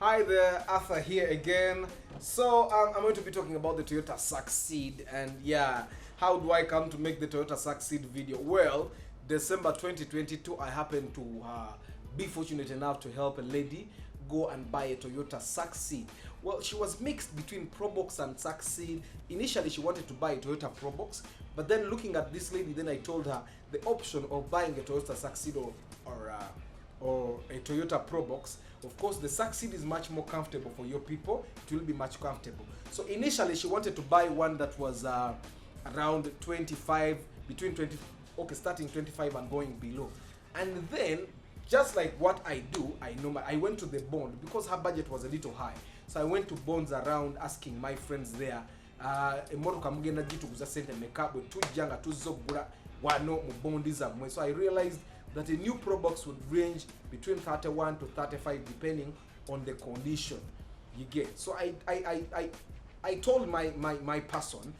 Hi there, Arthur here again. So I'm going to be talking about the Toyota Succeed, and yeah, how do I come to make the Toyota Succeed video? Well, December 2022, I happened to be fortunate enough to help a lady go and buy a Toyota Succeed. Well, she was mixed between Probox and Succeed. Initially, she wanted to buy a Toyota Probox, but then looking at this lady, then I told her the option of buying a Toyota Succeed or a Toyota Probox. Of course, the Succeed is much more comfortable for your people. It will be much comfortable. So initially, she wanted to buy one that was around 25, between 20, okay, starting 25 and going below. And then, just like what I do, I went to the bond because her budget was a little high. So I went to bonds around asking my friends there, emotoka mugenda gituguza sente meka bwe tujjanga tuzogula wano mu bondi zammwe. So I realized that a new Probox would range between 31 to 35 depending on the condition you get. So I told my person,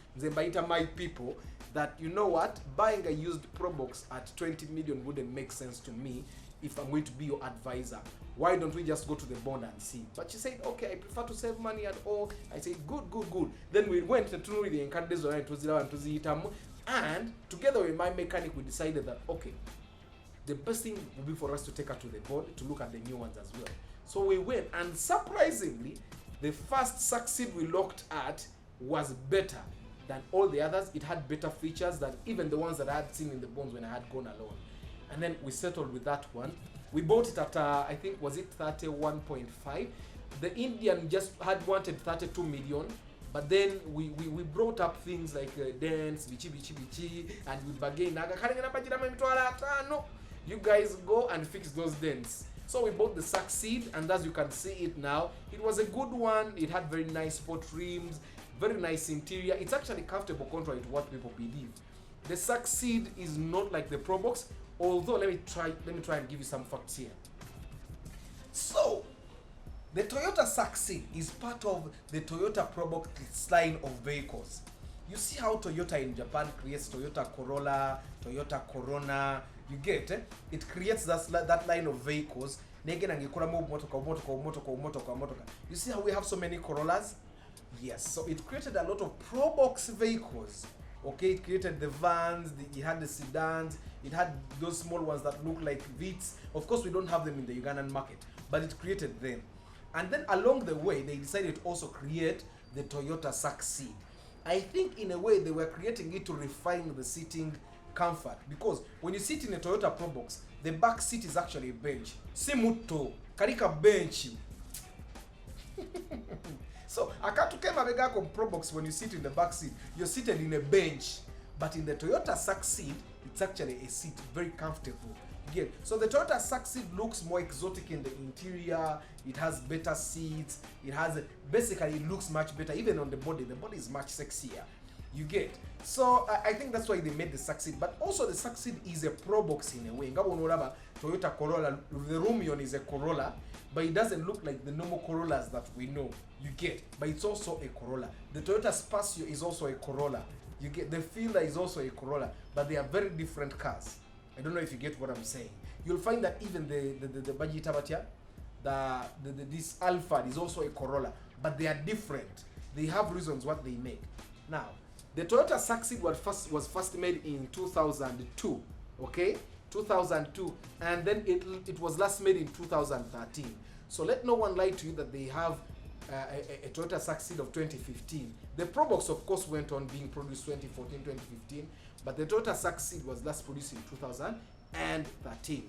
my people, that you know what, buying a used Probox at 20 million wouldn't make sense to me if I'm going to be your advisor. Why don't we just go to the bond and see? But she said, okay, I prefer to save money at all. I said, good. Then we went to the Enkadezora and together with my mechanic, we decided that, okay, the best thing would be for us to take her to the board to look at the new ones as well. So we went, and surprisingly, the first Succeed we looked at was better than all the others. It had better features than even the ones that I had seen in the bonds when I had gone alone. And then we settled with that one. We bought it at, I think, was it 31.5? The Indian just had wanted 32 million. But then we brought up things like dents, bichi, and we bargained. No, you guys go and fix those dents. So we bought the Succeed, and as you can see it now, it was a good one. It had very nice sport rims, very nice interior. It's actually comfortable contrary to what people believe. The Succeed is not like the Probox, although let me try and give you some facts here. So the Toyota Succeed is part of the Toyota Probox line of vehicles. You see how Toyota in Japan creates Toyota Corolla, Toyota Corona, you get it? It creates that line of vehicles. You see how we have so many Corollas? Yes, so it created a lot of Probox vehicles. Okay, it created the vans, it had the sedans, it had those small ones that look like Vitz. Of course, we don't have them in the Ugandan market, but it created them. And then along the way, they decided to also create the Toyota Succeed. I think in a way they were creating it to refine the seating comfort, because when you sit in a Toyota Probox, the back seat is actually a bench. Simuto, karika bench. So, Probox, when you sit in the back seat, you're seated in a bench. But in the Toyota Succeed, it's actually a seat, very comfortable. Again, so the Toyota Succeed looks more exotic in the interior. It has better seats. Basically, it looks much better. Even on the body is much sexier. You get. So I think that's why they made the Succeed. But also the Succeed is a Probox in a way. Toyota Corolla, the Rumion is a Corolla, but it doesn't look like the normal Corollas that we know. You get. But it's also a Corolla. The Toyota Spacio is also a Corolla. You get. The Fielder is also a Corolla, but they are very different cars. I don't know if you get what I'm saying. You'll find that even the Baji Tabatia, this Alphard is also a Corolla, but they are different. They have reasons what they make. Now, the Toyota Succeed was first made in 2002, okay? 2002, and then it was last made in 2013. So let no one lie to you that they have a Toyota Succeed of 2015. The Probox, of course, went on being produced 2014, 2015, but the Toyota Succeed was last produced in 2013.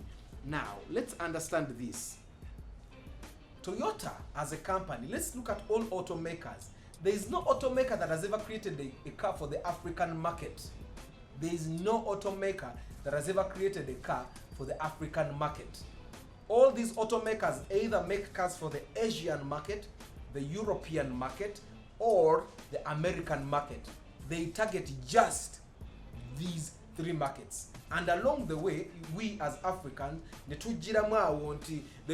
Now, let's understand this. Toyota as a company, let's look at all automakers. There is no automaker that has ever created a car for the African market. There is no automaker that has ever created a car for the African market. All these automakers either make cars for the Asian market, the European market, or the American market. They target just these three markets. And along the way, we as Africans, the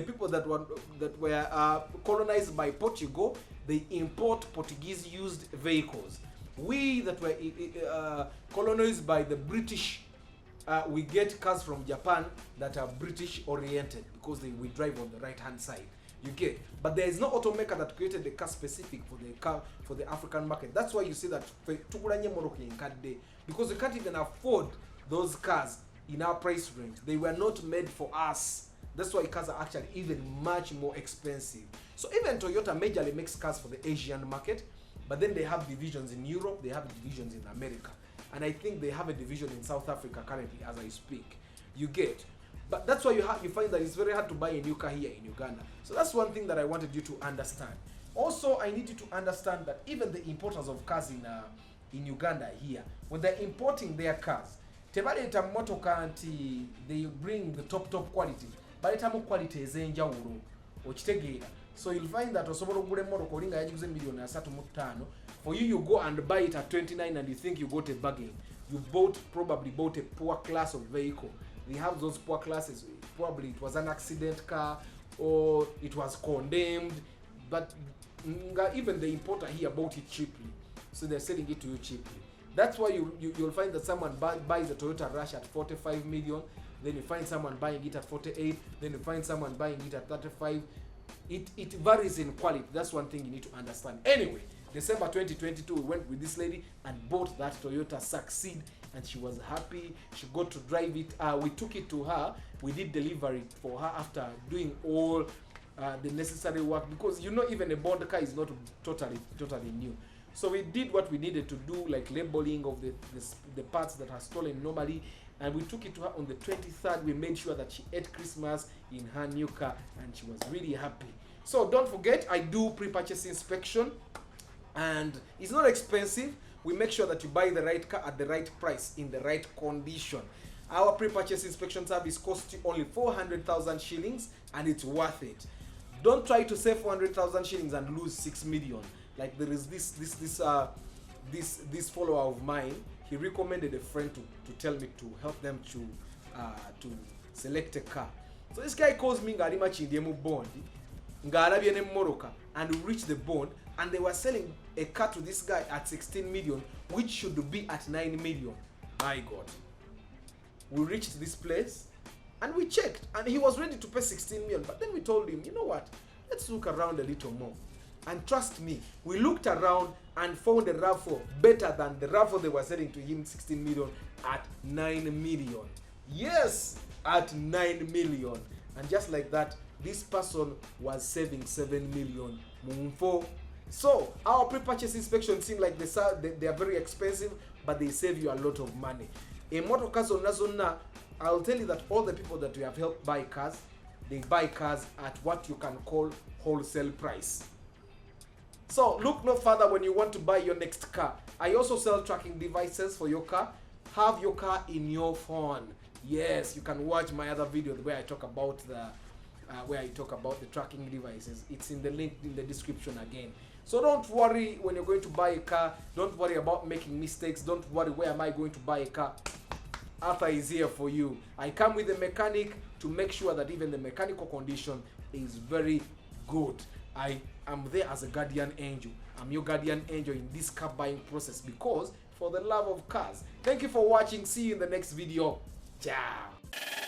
people that were colonized by Portugal, they import Portuguese used vehicles. We that were colonized by the British, we get cars from Japan that are British oriented because we drive on the right hand side. You get, but there is no automaker that created the car specific for the African market. That's why you see that because we can't even afford those cars in our price range. They were not made for us. That's why cars are actually even much more expensive. So even Toyota majorly makes cars for the Asian market, but then they have divisions in Europe, they have divisions in America, and I think they have a division in South Africa currently as I speak. You get, but that's why you find that it's very hard to buy a new car here in Uganda. So that's one thing that I wanted you to understand. Also, I need you to understand that even the importers of cars in Uganda here, when they're importing their cars, tebaleta motoka nti they bring the top quality, baletamu quality ezenjawulo okitegeera. So you'll find that osobola okugula emmotoka olinga yagiguze $3.5 million. For you go and buy it at 29 and you think you got a bargain. You probably bought a poor class of vehicle. They have those poor classes. Probably it was an accident car or it was condemned, but even the importer here bought it cheaply, so they're selling it to you cheaply. That's why you'll find that someone buys a Toyota Rush at 45 million, then you find someone buying it at 48, then you find someone buying it at 35. It varies in quality. That's one thing you need to understand. Anyway, December 2022, we went with this lady and bought that Toyota Succeed, and she was happy. She got to drive it. We took it to her. We did delivery for her after doing all the necessary work, because even a bond car is not totally new. So we did what we needed to do, like labeling of the parts that are stolen normally, and we took it to her on the 23rd. We made sure that she ate Christmas in her new car, and she was really happy. So don't forget, I do pre-purchase inspection, and it's not expensive. We make sure that you buy the right car at the right price in the right condition. Our pre-purchase inspection service costs you only 400,000 shillings, and it's worth it. Don't try to save 400,000 shillings and lose 6 million. Like there is this follower of mine. He recommended a friend to tell me to help them to select a car. So this guy calls me ngali machindiemu bond ngalabye ne mmoroka, and we reached the bond, and they were selling a car to this guy at 16 million, which should be at 9 million. My God. We reached this place and we checked, and he was ready to pay 16 million, but then we told him, you know what, let's look around a little more. And trust me, we looked around and found a RAV4 better than the RAV4 they were selling to him 16 million at 9 million. Yes, at 9 million. And just like that, this person was saving 7 million. So our pre-purchase inspection seem like they are very expensive, but they save you a lot of money. In motor cars on Nazona, I'll tell you that all the people that we have helped buy cars, they buy cars at what you can call wholesale price. So look no further when you want to buy your next car. I also sell tracking devices for your car. Have your car in your phone. Yes, you can watch my other video where I talk about the tracking devices. It's in the link in the description again. So don't worry when you're going to buy a car. Don't worry about making mistakes. Don't worry, where am I going to buy a car? Arthur is here for you. I come with a mechanic to make sure that even the mechanical condition is very good. I am there as a guardian angel. I'm your guardian angel in this car buying process, because for the love of cars. Thank you for watching. See you in the next video. Ciao.